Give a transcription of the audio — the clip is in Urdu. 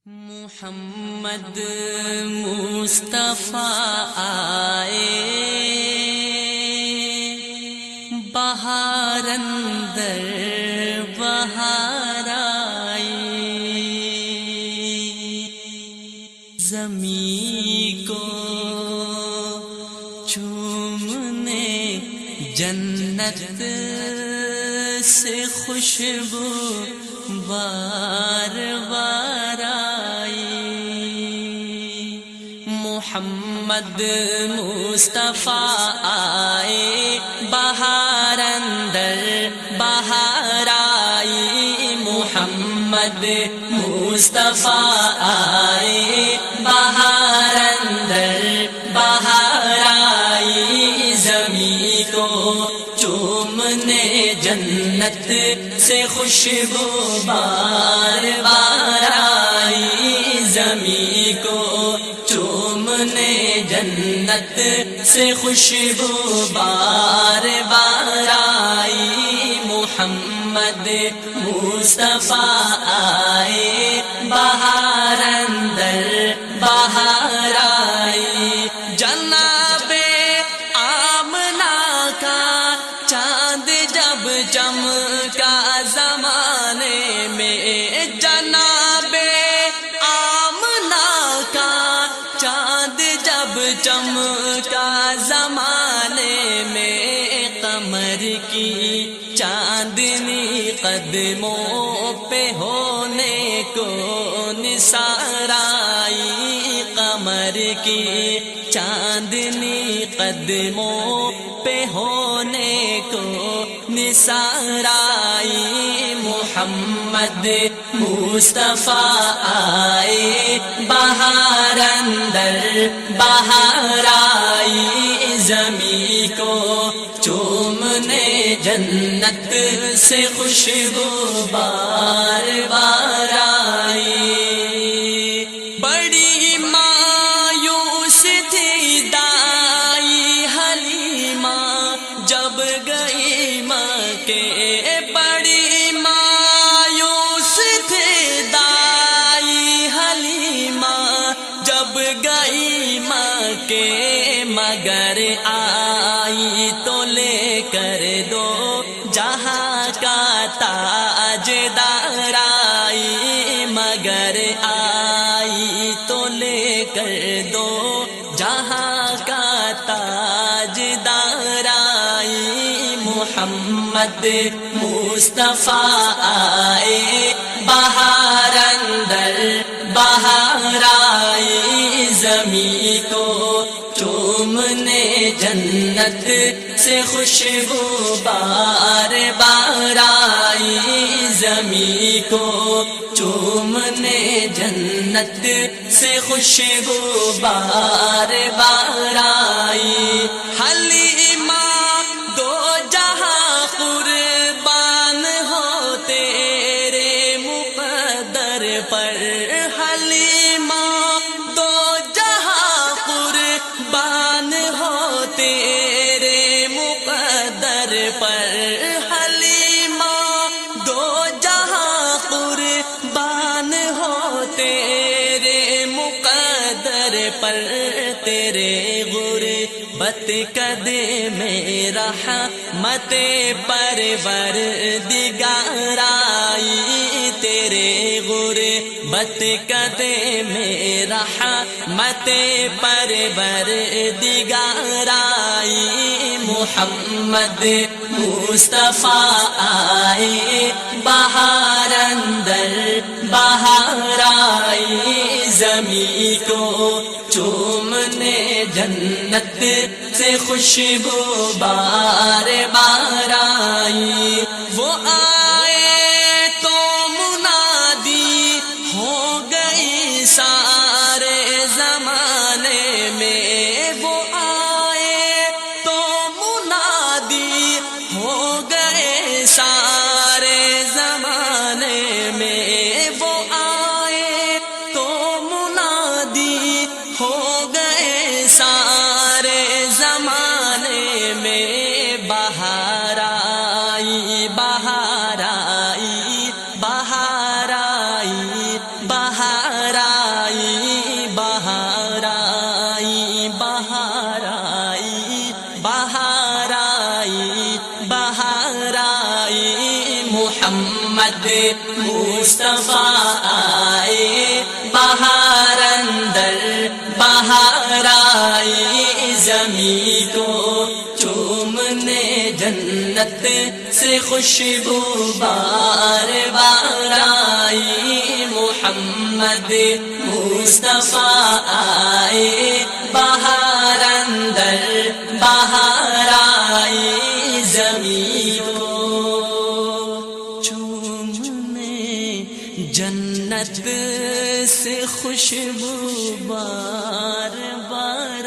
محمد مصطفیٰ آئے بہار اندر بہار آئی، زمین کو چومنے جنت سے خوشبو بار بار آئی۔ محمد مصطفیٰ آئے بہار اندر بہار آئی، محمد مصطفیٰ آئے بہار اندر بہار آئی، زمین کو چومنے جنت سے خوشبو بار بار آئی، زمین کو چومنے جنت سے خوشبو بار بار آئی، محمد مصطفیٰ آئے بہار اندر بہار آئی۔ جناب آمنہ کا چاند جب چمکا زمانے میں، جناب آمنہ کا چاند جب چمکا زمانے میں، قمر کی چاندنی قدموں پہ ہونے کو نثار آئی، قمر کی چاندنی قدموں پہ ہونے کو نثار آئی، محمد مصطفیٰ آئے بہار اندر بہار آئی، زمین کو چومنے جنت سے خوشبو بار بار آئی۔ بڑی مایوس تھی دائی حلیمہ جب گئی مکے، بڑی مایوس تھی دائی حلیمہ جب گئی مکے، مگر آئی تو لے کر دو جہاں کا تاجدار آئی، مگر آئی تو لے کر دو جہاں کا تاجدار آئی، محمد مصطفیٰ آئے بہار اندر بہار آئی، زمین کو چومنے جنت سے خوشبو بار بار آئی، زمین کو چومنے جنت سے خوشبو بار بار آئی۔ حلیمہ دو جہاں قربان ہو تیرے مقدر پر، حلیمہ دو جہاں قربان ہو تیرے مقدر پر، حلیمہ دو جہاں قربان ہو تیرے مقدر پر، تیرے غربت قدے میں رحمت پروردگار آئی، تیرے غربت قدے میں رحمت پروردگار آئی، محمد مصطفیٰ آئے بہار اندر بہار آئی، زمین کو چومنے جنت سے خوشبو بار بار آئی۔ وہ آئے تو منادی ہو گئی سارے زمانے میں، وہ آئے تو منادی ہو گئے سارے زمانے میں، وہ آئے تو منادی ہو گئے سارے زمانے میں، بہار آئی بہار بہار آئی بہار آئی بہار آئی بہار آئی بہار آئی محمد مصطفیٰ آئے بہار اندر بہار آئی زمین کو چومنے جنت سے خوشبو بار بار آئی محمد مصطفیٰ آئے بہار اندر بہار آئی زمین کو چومنے جنت سے خوشبو بار بار